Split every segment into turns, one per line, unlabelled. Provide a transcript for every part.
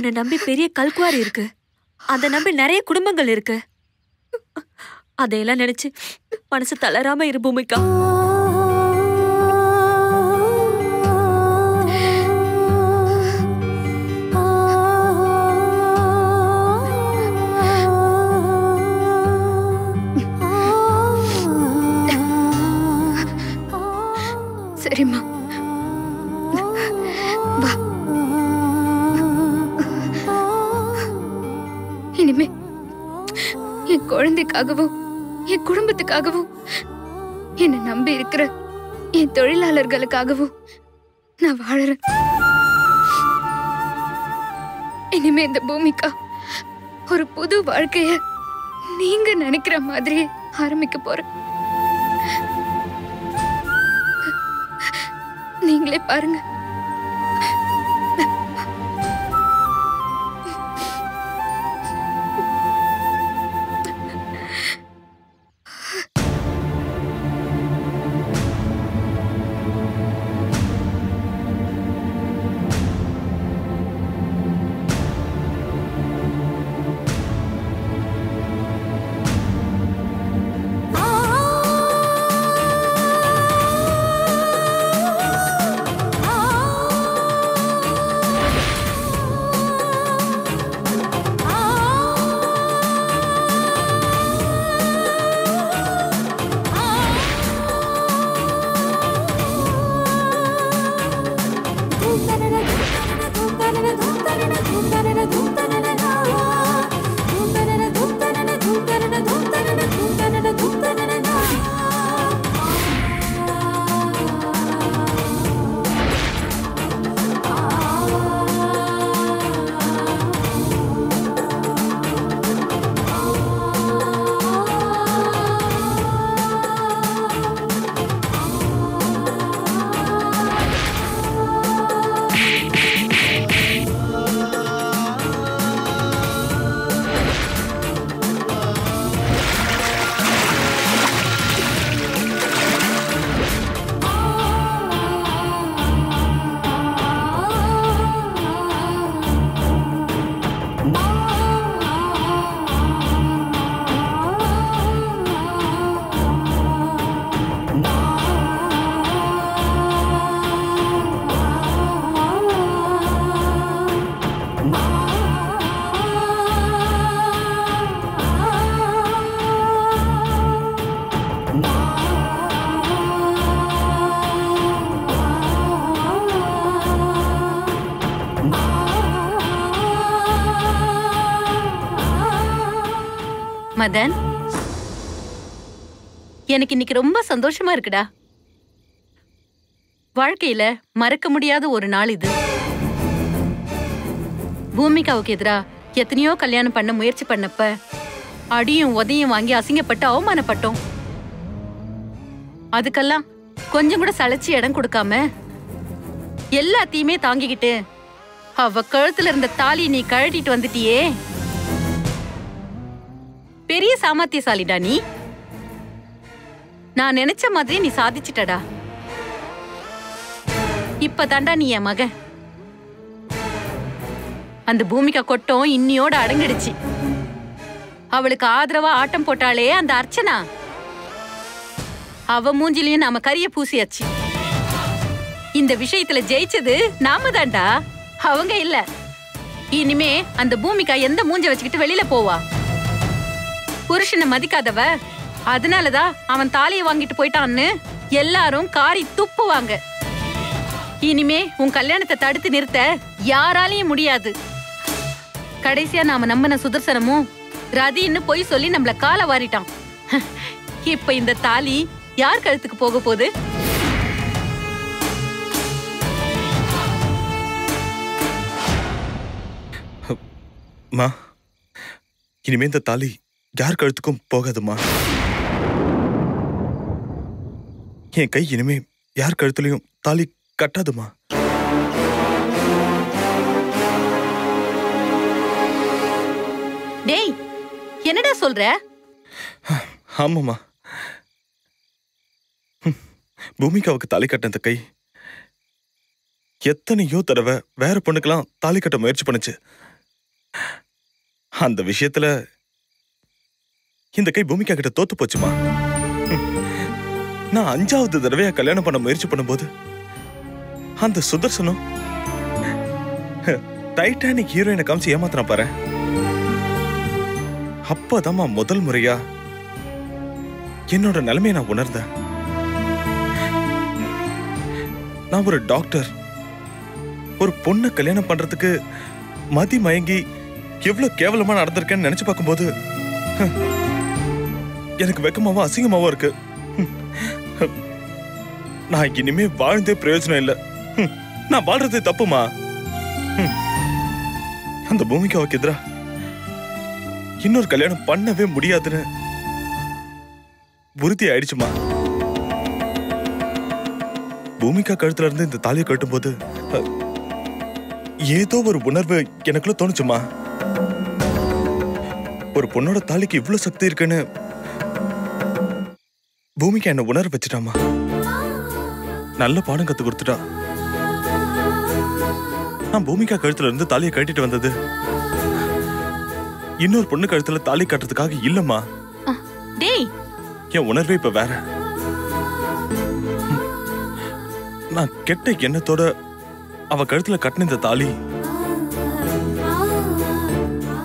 உன்னை நம்பி பெரிய கல்குவாரி இருக்கு. அதை நம்பி நிறைய குடும்பங்கள் இருக்கு. அதையெல்லாம் நினைச்சு மனசு தளராம இரு பூமிகா.
சரிம்மா, வா. இனிமே என் குழந்தைக்காகவும் என் குடும்பத்துக்காகவும் என்னை நம்பி இருக்கிற என் தொழிலாளர்களுக்காகவும் நான் வாழறேன். இனிமே இந்த பூமிக்கா ஒரு புது வாழ்க்கைய நீங்க நினைக்கிற மாதிரியே ஆரம்பிக்க போறேன். நீங்களே பாருங்க.
மதன், எனக்கு இன்னைக்கு ரொம்ப சந்தோஷமா இருக்குடா. வாழ்க்கையில மறக்க முடியாத ஒரு நாள் இது. பூமிகாவுக்கு எதிரா எத்தனையோ கல்யாணம் பண்ண முயற்சி பண்ணப்ப அடியும் உதையும் வாங்கி அசிங்கப்பட்டு அவமானப்பட்டோம். அதுக்கெல்லாம் கொஞ்சம் கூட சளைச்சு இடம் கொடுக்காம எல்லாத்தையுமே தாங்கிக்கிட்டு அவ கழுத்துல இருந்த தாலி நீ கழட்டிட்டு வந்துட்டியே. பெரிய சாமர்த்தியசாலிடா நீ. நான் நினைச்ச மாதிரி நீ சாதிச்சிட்டடா. இப்ப தாண்டா நீ என் மகன். அந்த பூமிகா கொட்டம் இன்னியோட அடங்கிடுச்சு. அவளுக்கு ஆதரவா ஆட்டம் போட்டாலே அந்த அர்ச்சனா, அவ மூஞ்சிலையும் நாம கரிய பூசியாச்சு. இந்த விஷயத்துல ஜெயிச்சது நாம தாண்டா, அவங்க இல்ல. இனிமே அந்த பூமிகா எந்த மூஞ்ச வச்சுக்கிட்டு வெளியில போவா? புருஷனை மதிக்காதவ, அதனாலதான் அவன் தாலியை வாங்கிட்டு போயிட்டான்னு எல்லாரும் காரி துப்புவாங்க. இனிமே உன் கல்யாணத்தை தடுத்து நிறுத்த யாராலையும் முடியாது. கடைசியா நாம நம்பின சுதர்சனமும் ரதின்னு போய் சொல்லி நம்மள கால வாரிட்டான். இப்ப இந்த தாலி யார் கழுத்துக்கு போக போகுது?
இனிமே இந்த தாலி யார் கழுத்துக்கும் போகாதுமா. என் கை இனிமே யார் கழுத்துலயும் தாலி கட்டாதுமா.
டேய், என்னடா சொல்ற?
ஆமாமா, பூமிகாவுக்கு தாலி கட்ட அந்த கை எத்தனையோ தடவை வேற பொண்ணுக்கெல்லாம் தாலி கட்ட முயற்சி பண்ணுச்சு. அந்த விஷயத்துல இந்த கை பூமிகா கிட்ட தோத்து போச்சுமா. நான் 5வது தடவையா கல்யாணம் பண்ண முயற்சி பண்ணும்போது அந்த சுதர்சனம் டைட்டானிக் ஹீரோயினை காமிச்சு ஏமாத்தினா பாரு. அப்பதாம்மா முதல் முறையா என்னோட நிலைமையை நான் உணர்ந்தேன். நான் ஒரு டாக்டர், ஒரு பொண்ணை கல்யாணம் பண்றதுக்கு மதி மயங்கி எவ்வளவு கேவலமா நடந்திருக்கேன்னு நினைச்சு பார்க்கும்போது எனக்கு வெக்கமாவும் அசிங்கமாவும் இருக்கு. நான் இனிமே வாழ்ந்தே பிரயோஜனம் இல்லை. நான் வாழ்றது தப்புமா. அந்த பூமிகாவுக்கு எதிரா இன்னொரு கல்யாணம் பண்ணவே முடியாதுன்னு உறுதி ஆயிடுச்சுமா. பூமிகா கழுத்துல இருந்து இந்த தாலியை கட்டும் போது ஏதோ ஒரு உணர்வு எனக்குள்ள தோணுச்சுமா. ஒரு பொண்ணோட தாலிக்கு இவ்வளவு சக்தி இருக்குன்னு பூமிகா என்ன உணர வச்சுட்டாமா. நல்ல பாடம் கத்து கொடுத்துட்டா. நான் பூமிகா கழுத்துல இருந்து தாலியை கட்டிட்டு வந்தது இன்னொரு பொண்ணு கழுத்துல தாலி கட்டுறதுக்காக இல்லம்மா. என் உணர்வே இப்ப வேற. நான் கெட்ட எண்ணத்தோட அவ கழுத்துல கட்டின இந்த தாலி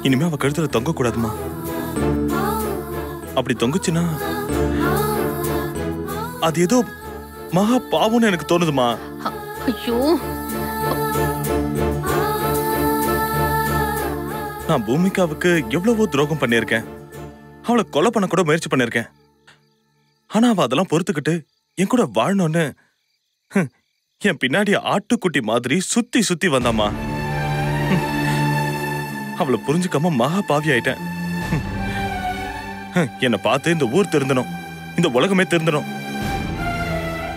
இனிமே அவ கழுத்துல தொங்க கூடாதுமா. அப்படி தொங்குச்சுன்னா அது ஏதோ மகா பாவம்னு எனக்கு தோணுதுமா.
ஐயோ,
நான் பூமிகாவுக்கு எவ்வளவோ துரோகம் பண்ணியிருக்கேன். அவளை கொலை பண்ண கூட முயற்சி பண்ணிருக்கேன். ஆனா அவ அதெல்லாம் பொறுத்துக்கிட்டு என் கூட வாழணும்னு என் பின்னாடி ஆட்டுக்குட்டி மாதிரி சுத்தி சுத்தி வந்தாமா. அவளை புரிஞ்சுக்காம மகா பாவி ஆயிட்டேன். என்னை பார்த்து இந்த ஊர் திருந்தணும், இந்த உலகமே திருந்தணும்.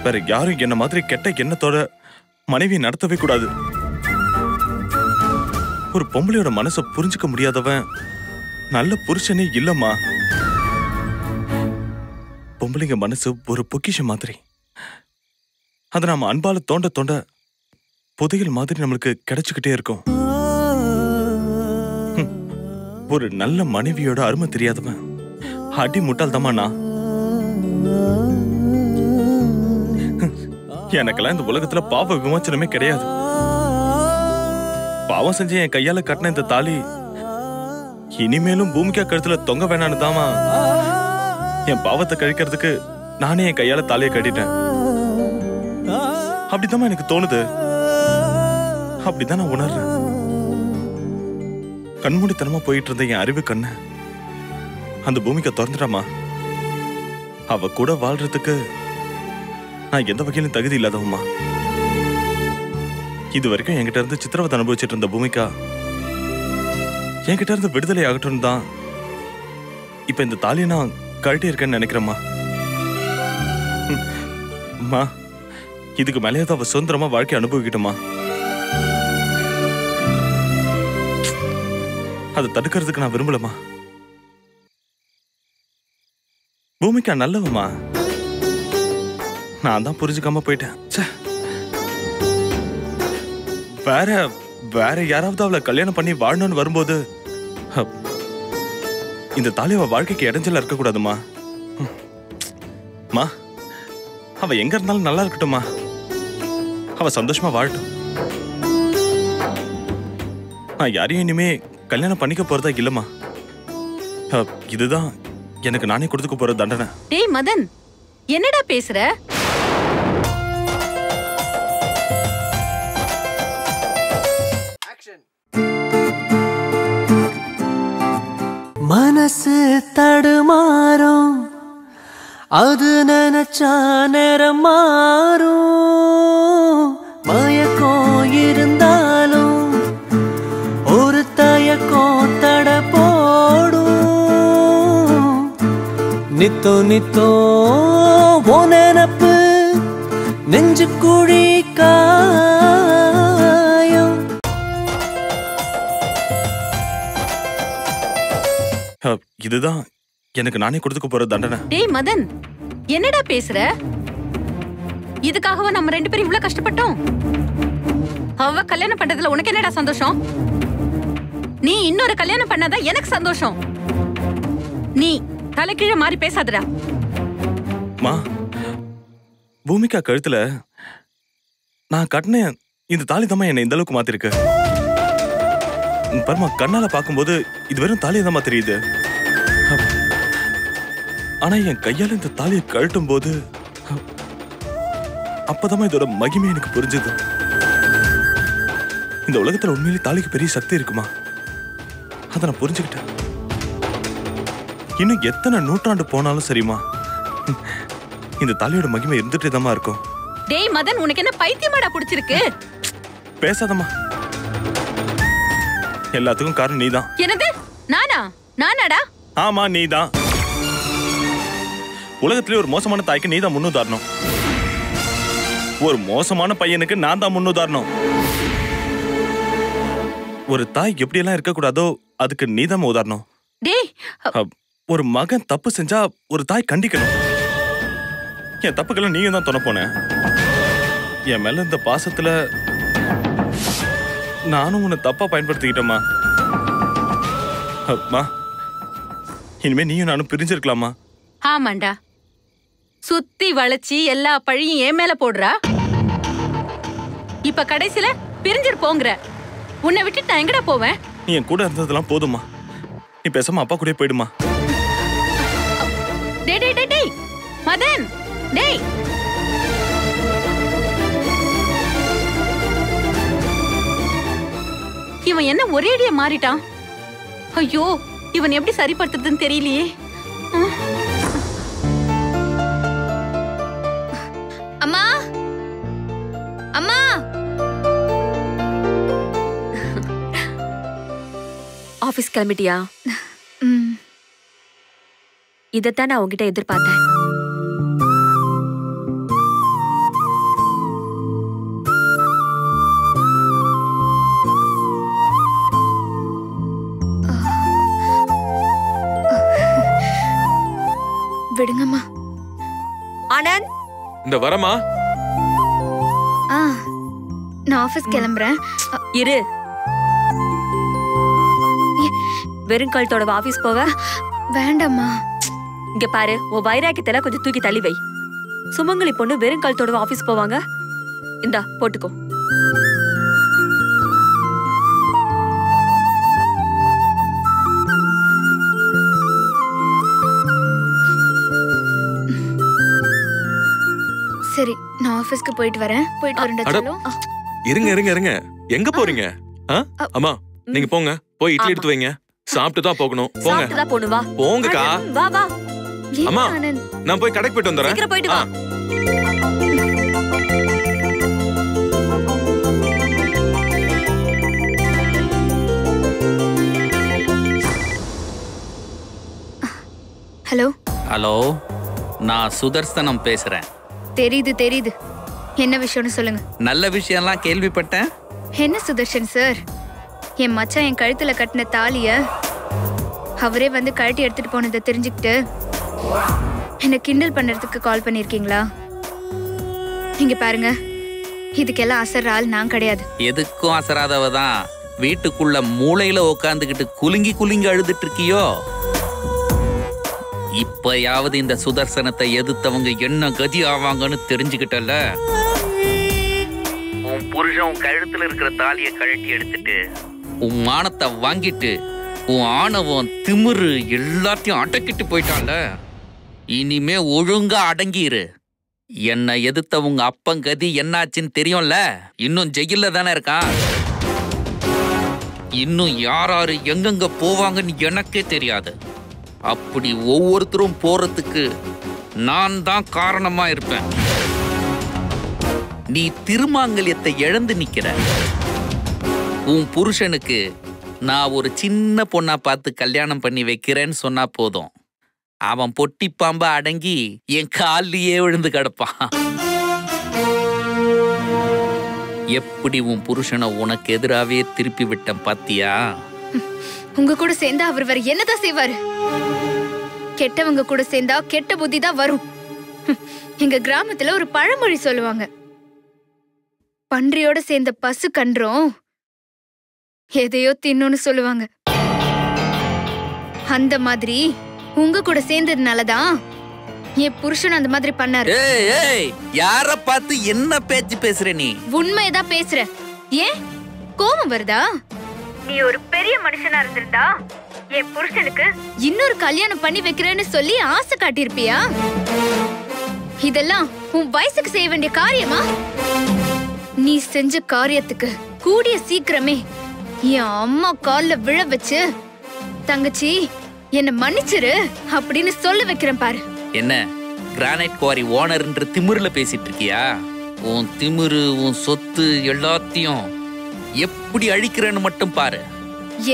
வேற யாரும் என்ன மாதிரி கெட்ட எண்ணத்தோட மனைவியை நடத்தவே கூடாது. ஒரு பொம்பளையோட மனசை புரிஞ்சுக்க முடியாதவன் நல்ல புருஷனே இல்லம்மா. பொம்பளைங்க மனசு ஒரு பொக்கிஷம் மாதிரி. அதை நாம அன்பால தோண்ட தோண்ட புதையல் மாதிரி நம்மளுக்கு கிடைச்சுக்கிட்டே இருக்கும். ஒரு நல்ல மனைவியோட அருமை தெரியாதவன் அடி முட்டாள் தாமா நான். எனக்கெல்லாம் இந்த உலகத்துல பாவ விமோச்சனமே கிடையாது. பாவம் செஞ்ச என் கையால கட்டின இந்த தாலி இனிமேலும் பூமிகா கழுத்துல தொங்க வேணான்னு தாமா என் பாவத்தை கழிக்கிறதுக்கு நானே என் கையால தாலியை கட்டிட்டேன். அப்படித்தாமா எனக்கு தோணுது. அப்படிதான் நான் உணர்றேன். கண்மூடித்தனமா போயிட்டு இருந்த என் அறிவு கண்ண அந்த பூமிகா திறந்துட்டாமா. அவ கூட வாழ்றதுக்கு நான் எந்த வகையிலும் தகுதி இல்லாதவமா. இது வரைக்கும் என்கிட்ட இருந்து சித்திரவதை அனுபவிச்சுட்டு இருந்த பூமிகா என்கிட்ட இருந்து விடுதலை ஆகட்டும் தான் இப்ப இந்த தாலியை நான் கழட்டி இருக்கேன்னு நினைக்கிறேம்மா. அம்மா, இதுக்கு மேலேயாவது அவ சுதந்திரமா வாழ்க்கை அனுபவிக்கிட்டோமா. அதை தடுக்கிறதுக்கு நான் விரும்பலமா. பூமிகா நல்லவமா. நான் தான் புரிஞ்சுக்காம போயிட்டேன். வேற வேற யாராவது அவளை கல்யாணம் பண்ணி வாழணும்னு வரும்போது இந்த தாலி அவ வாழ்க்கைக்கு இடைஞ்சலா இருக்க கூடாதுமா. அவ எங்க இருந்தாலும் நல்லா இருக்கட்டும்மா. அவ சந்தோஷமா வாழட்டும். நான் யாரையும் இனிமே கல்யாணம் பண்ணிக்க போறதா இல்லம்மா. இதுதான் எனக்கு நானே கொடுத்துக்க போற தண்டனை.
டேய் மதன், என்னடா பேசுற?
மனசு தடுமாறும், அது நினைச்சா நேரம் மாறும். மயக்கம் இருந்தாலும் ஒரு தயக்கம் தட போடும். நித்தோ நித்தோ ஓ நினப்பு நெஞ்சு குழி காயும்.
இதுதான் எனக்கு நானே கொடுத்துக்க போற தண்டனை.
டேய் மதன், என்னடா பேசுற? இதுக்காகவா நம்ம 2 பேரும் இவ்வளவு கஷ்டப்பட்டோம்? அவ கல்யாணம் பண்றதுல உனக்கு என்னடா சந்தோஷம்? நீ இன்னொரு கல்யாணம் பண்ணாதான் எனக்கு சந்தோஷம். நீ தலைக்கீழ மாறி பேசாதடா.
மா, பூமிகா கழுத்துல நான் கட்டின இந்த தாலி தான் என்னை இந்த அளவுக்கு மாத்திருக்கு. பரமா, கண்ணால பார்க்கும்போது இது வெறும் தாலி தான் தெரியுது. ஆனா என் கையால இந்த தாலியை கழட்டும் போது அப்பதான் இதோட மகிமை எனக்கு புரிஞ்சது. இந்த உலகத்துல உண்மையிலே தாலிக்கு பெரிய சக்தி இருக்குமா? அதை நான் புரிஞ்சுக்கிட்டேன். இன்னும் எத்தனை நூற்றாண்டு போனாலும் சரிமா, இந்த தாலியோட மகிமை இருந்துட்டே தான் இருக்கும்.
டேய் மதன், உனக்கு என்ன பைத்தியமாடா பிடிச்சிருக்கு?
பேசாதம்மா. எல்லாத்துக்கும் காரணம் நீதான்.
என்னது? நானா? நானாடா?
ஆமா, நீதான். உலகத்திலே ஒரு மோசமான தாய்க்கு நீதான் முன்னுதாரணம். ஒரு மோசமான பையனுக்கு நான் தான் முன்னுதாரணம். ஒரு தாய் எப்படியெல்லாம் இருக்கக்கூடாதோ அதுக்கு நீதான் உதாரணம்.
டேய்,
ஒரு மகன் தப்பு செஞ்சா ஒரு தாய் கண்டிக்கணும். என் தப்புக்கெல்லாம் நீங்க தான் துணை போன. என் மேல இந்த பாசத்துல நானும் உன்னை தப்பா பயன்படுத்திக்கிட்டேம்மா. அம்மா, இனிமே நீயும் நானும் பிரிஞ்சிருக்கலாமா?
ஆமாண்டா. சுத்தி வளைச்சி எல்லா பழியும் என் மேல போடுறா. இப்ப கடைசில பிரிஞ்சிருப்போங்கிற. உன்னை விட்டுட்டு நான் எங்கடா போவேன்?
நீ என் கூட இருந்ததெல்லாம் போதுமா. நீ பேசாம அப்பா கூட போயிடுமா.
டேய் டேய் டேய் டேய் மதன், டேய். இவன் என்ன ஒரேடியா மாறிட்டான்? ஐயோ, இவன் எப்படி சரிப்படுத்துறதுன்னு தெரியலையே.
அம்மா, அம்மா.
ஆபீஸ் கிளம்பிட்டியா? இதைத்தான் நான் உங்ககிட்ட எதிர்பார்த்தேன்.
விடுங்கம்மா.
ஆனந்த்,
இந்த வரமா.
நான் ஆபீஸ் கிளம்புறேன்.
இரு. வெறும் கழுத்தோட ஆபீஸ் போவ?
வேண்டாம்மா.
இங்க பாரு, உன் வைராக்கியத்தெல்லாம் கொஞ்சம் தூக்கி தள்ளி வை. சுமங்கலி பொண்ணு வெறும் கழுத்தோட ஆபீஸ் போவாங்க? இந்தா போட்டுக்கோ.
சரி, நான் ஆபீஸ்க்கு போயிட்டு வரேன். போயிட்டு வரேன்.
இருங்க இருங்க இருங்க, எங்க போறீங்க? அம்மா, நீங்க போங்க. போய் இட்லி எடுத்து வைங்க. சாப்பிட்டு தான் போகணும். போங்க.
சாப்பிட்டு தான் போணும். வா.
போங்கக்கா.
வா வா.
அம்மா, நான் போய் கடைக்கு போயிட்டு வந்துறேன்.
சீக்கிரம் போயிட்டு வா.
ஹலோ.
ஹலோ, நான் சுதர்சனம் பேசுறேன்.
தெரியுது தெரியுது. என்ன விஷயம்னு சொல்லுங்க.
நல்ல விஷயம்லாம் கேள்விப்பட்டேன்.
என்ன சுதர்ஷன் சார், என் மச்சான் என் கழுத்துல கட்டின தாலிய அவரே வந்து கழட்டி எடுத்துட்டு போனதை தெரிஞ்சுக்கிட்டு என்ன கிண்டல் பண்றதுக்கு கால் பண்ணிருக்கீங்களா? இங்க பாருங்க, இதுக்கெல்லாம் அசர்ற ஆள் நான் கிடையாது.
எதுக்கும் அசராதவ தான் வீட்டுக்குள்ள மூளையில உக்காந்துக்கிட்டு குலுங்கி குலுங்கி அழுதுட்டு இருக்கியோ? இப்பயாவது இந்த சுதர்சனத்தை எதிர்த்தவங்க என்ன கதி ஆவாங்கன்னு தெரிஞ்சுக்கிட்டல. உன் புருஷன் கழுத்துல இருக்கிற தாலியை கழட்டி எடுத்துட்டு உன் மானத்தை வாங்கிட்டு உன் ஆணவம் திமிரு எல்லாத்தையும் அடக்கிட்டு போயிட்டான்ல. இனிமே ஒழுங்கா அடங்கிரு. என்னை எதிர்த்த உங்க அப்பங்கதி என்னாச்சுன்னு தெரியும்ல. இன்னும் ஜெயில தானே இருக்கான். இன்னும் யாராரு எங்கெங்க போவாங்கன்னு எனக்கே தெரியாது. அப்படி ஒவ்வொருத்தரும் போறதுக்கு நான் தான் காரணமா இருப்பேன். நீ திருமாங்கல்யத்தை இழந்து நிக்கிற. உன் புருஷனுக்கு நான் ஒரு சின்ன பொண்ணா பார்த்து கல்யாணம் பண்ணி வைக்கிறேன்னு சொன்னா போதும், அவன் பொட்டி பாம்ப அடங்கி என் காலிலேயே விழுந்து கிடப்பான். எப்படி உன் புருஷனை உனக்கு எதிராவே திருப்பி விட்டேன் பாத்தியா?
உங்க கூட சேர்ந்தா அவர் வேற என்னதான் செய்வாரு? கெட்டவங்க கூட சேர்ந்தா கெட்ட புத்தி தான் வரும். எங்க கிராமத்துல ஒரு பழமொழி சொல்லுவாங்க, பன்றியோட சேர்ந்த பசு கன்றும் எதையோ தின்னுன்னு சொல்லுவாங்க. அந்த மாதிரி உங்க கூட சேர்ந்ததுனாலதான் என் புருஷன் அந்த மாதிரி பண்ணாரு.
யார பார்த்து என்ன பேச்சு பேசுற நீ?
உண்மையதான் பேசுற. ஏன் கோபம் வருதா? நீ ஒரு பெரிய மனுஷனா இருந்திருந்தா என் புருஷனுக்கு இன்னொரு கல்யாணம் பண்ணி வைக்கிறேன்னு சொல்லி ஆசை காட்டியிருப்பியா? இதெல்லாம் உன் வயசுக்கு செய்ய வேண்டிய காரியமா? நீ செஞ்ச காரியத்துக்கு கூடிய சீக்கிரமே என் அம்மா கால்ல விழ வச்சு தங்கச்சி என்ன மன்னிச்சிரு அப்படின்னு சொல்ல வைக்கிறேன் பாரு.
என்ன கிரானைட் குவாரி ஓனர்ன்ற திமிருல பேசிட்டு இருக்கியா? உன் திமிரு, உன் சொத்து எல்லாத்தையும் எப்படி அழிக்கிறேன்னு மட்டும் பாரு.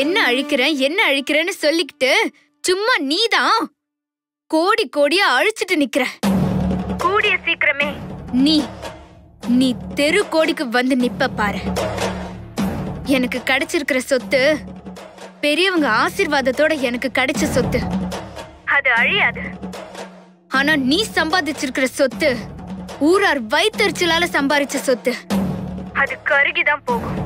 என்ன அழிக்கிறேன்னு சொல்லிக்கிட்டு சும்மா நீதான் கோடி கோடியா அழிச்சிட்டு நிக்கிற. கூடிய சீக்கிரமே நீ தெரு கோடிக்கு வந்து நிப்ப பாரு. எனக்கு கிடைச்சிருக்கிற சொத்து பெரியவங்க ஆசீர்வாதத்தோட எனக்கு கிடைச்ச சொத்து. அது அழியாது. ஆனா நீ சம்பாதிச்சிருக்கிற சொத்து ஊரார் வயித்தறிச்சலால சம்பாதிச்ச சொத்து. அது கருகிதான் போகும்.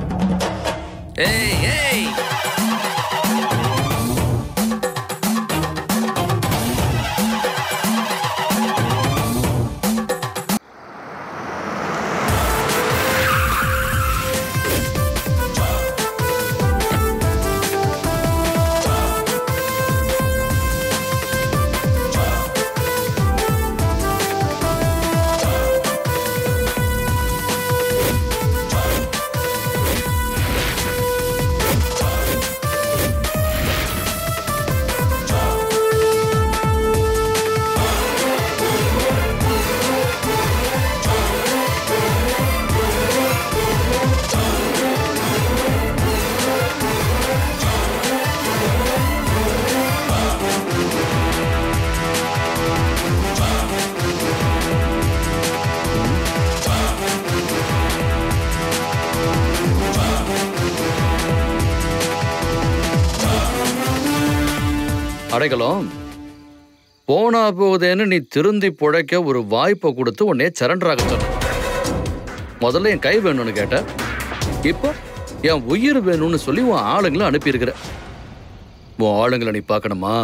அடைக்கலம் போனா போகுதேன்னு நீ திருந்தி புழைக்க ஒரு வாய்ப்பை கொடுத்து உன்னைய சரண்டராக சொன்ன. முதல்ல என் கை வேணும்னு கேட்ட, இப்போ என் உயிர் வேணும்னு சொல்லி உன் ஆளுங்களை அனுப்பியிருக்கிற. உன் ஆளுங்களை நீ பார்க்கணுமா?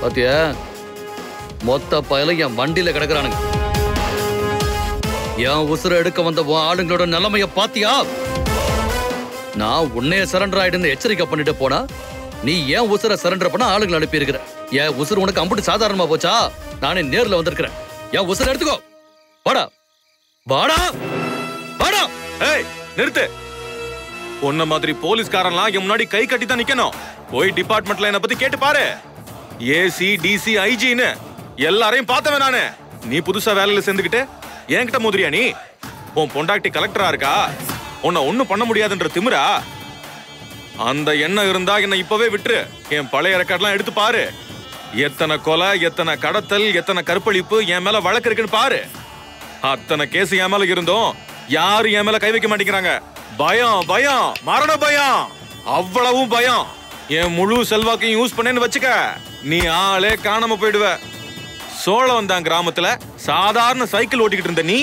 பாத்தியா, மொத்த பயல என் வண்டியில கிடக்குறானுங்க. என் உசுர எடுக்க வந்த ஆளுங்களோட நிலைமைய பாத்தியா? நான் உன்னைய சரண்டர் ஆயிடுன்னு எச்சரிக்கை பண்ணிட்டு போனா நீ ஏன் உசுர சரண்டர் பண்ண ஆளுங்களை அனுப்பி இருக்கிற. என் உசுறு உனக்கு அம்புட்டு சாதாரணமா போச்சா? நானே நேர்ல வந்திருக்கிறேன். என் உசுர எடுத்துக்கோ. வாடா வாடா வாடா.
ஏய் நிறுத்து. உன்ன மாதிரி போலீஸ்காரன்லாம் என் முன்னாடி கை கட்டி தான் நிக்கணும். போய் டிபார்ட்மெண்ட்ல என்ன பத்தி கேட்டு பாரு. ஏசி டிசி ஐஜின்னு எல்லாரையும் பார்த்தவன் நானு. நீ புதுசா வேலையில சேர்ந்துக்கிட்டு என்கிட்ட மோதிரியா? நீ உன் பொண்டாட்டி கலெக்டரா இருக்கா? உன்னை ஒண்ணும் பண்ண முடியாதுன்ற திமிரா? அந்த எண்ணம் இருந்தா என்ன இப்பவே விட்டுரு. என் பழைய ரெக்கார்ட்லாம் எடுத்து பாரு. எத்தனை கொலை, எத்தனை கடத்தல், எத்தனை கற்பழிப்பு என் மேல வழக்கு இருக்குன்னு பாரு. அத்தனை கேஸ் என் மேல இருந்தோம் யாரும் என் மேல கை வைக்க மாட்டேங்கிறாங்க. பயம் பயம், மரண பயம், அவ்வளவும் பயம். என் முழு செல்வாக்கையும் யூஸ் பண்ணேன்னு வச்சுக்க, நீ ஆளே காணாம போயிடுவ. சோழவந்தான் கிராமத்துல சாதாரண சைக்கிள் ஓட்டிக்கிட்டு இருந்த நீ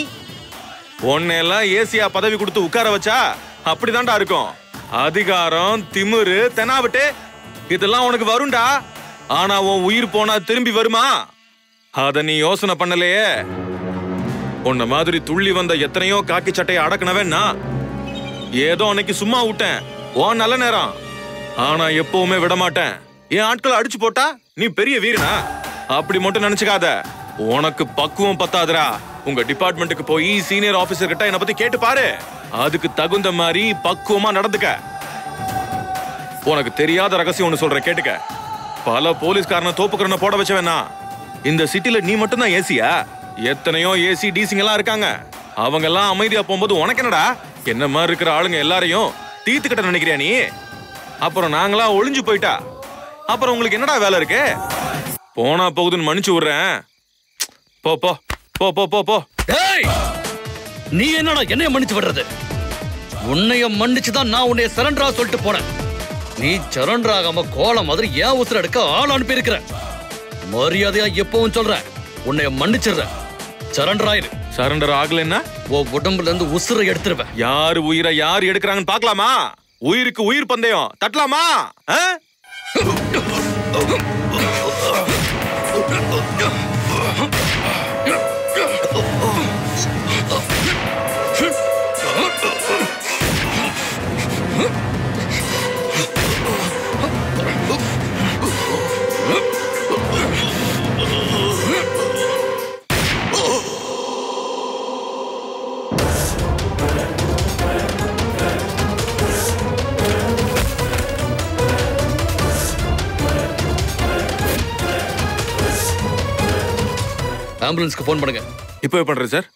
உன்னையெல்லாம் ஏசியா பதவி கொடுத்து உட்கார வச்சா அப்படிதான்டா இருக்கும். அதிகாரம், திமிரு, தெனாவிட்டு இதெல்லாம் உனக்கு வரும்டா. ஆனா உன் உயிர் போனா திரும்பி வருமா? அத நீ யோசனை பண்ணலையே. உன்ன மாதிரி துள்ளி வந்த எத்தனையோ காக்கி சட்டையை அடக்குனவேன்னா ஏதோ அன்னைக்கு சும்மா விட்டேன். ஓ நல்ல நேரம். ஆனா எப்பவுமே விட மாட்டேன். என் ஆட்களை அடிச்சு போட்டா நீ பெரிய வீரனா அப்படி மட்டும் நினைச்சுக்காத. உனக்கு பக்குவம் பத்தாதுரா. உங்க டிபார்ட்மெண்ட்டுக்கு போய் சீனியர் ஆபீசர் கிட்ட என்ன பத்தி கேட்டு பாரு. அதுக்கு தகுந்த மாதிரி பக்குவமா நடந்துக்க. உனக்கு தெரியாத ரகசியம் ஒண்ணு சொல்றேன் கேட்டுக்க. பல போலீஸ்காரனை தோப்புக்கரனை போட வச்சவனா இந்த சிட்டில நீ மட்டும் தான் ஏசியா? எத்தனையோ ஏசி டிசிங்க எல்லாம் இருக்காங்க. அவங்க எல்லாம் அமைதியா போகும்போது உனக்கு என்னடா? என்ன மாதிரி இருக்கிற ஆளுங்க எல்லாரையும் தீத்துக்கிட்ட நினைக்கிறியா நீ? அப்புறம் நாங்களா ஒளிஞ்சு போயிட்டா அப்புறம் உங்களுக்கு என்னடா வேலை இருக்கு? போனா போகுதுன்னு மன்னிச்சு விடுறேன். போ போ போ போ போ போ.
டேய், நீ என்னடா என்னைய மன்னிச்சு விடுறது? உன்னைய மன்னிச்சுதான் நான் உன்னைய சரண்டரா சொல்லிட்டு போனேன். நீ சரண்டர் ஆகாம கோலம் மாதிரி ஏன் உசுர எடுக்க ஆள் அனுப்பி இருக்கிற. மரியாதையா எப்பவும் சொல்றேன், உன்னைய மன்னிச்சிடுறேன். சரண்டர் ஆயிரு.
சரண்டர் ஆகலன்னா
உன் உடம்புல இருந்து உசுரை எடுத்துருவேன்.
யாரு உயிரை யாரு எடுக்கிறாங்கன்னு பாக்கலாமா? உயிருக்கு உயிர் பந்தயம் தட்டலாமா?
ஆம்புலன்ஸ்க்கு போன் பண்ணுங்க.
இப்போ பண்றேன் சார்.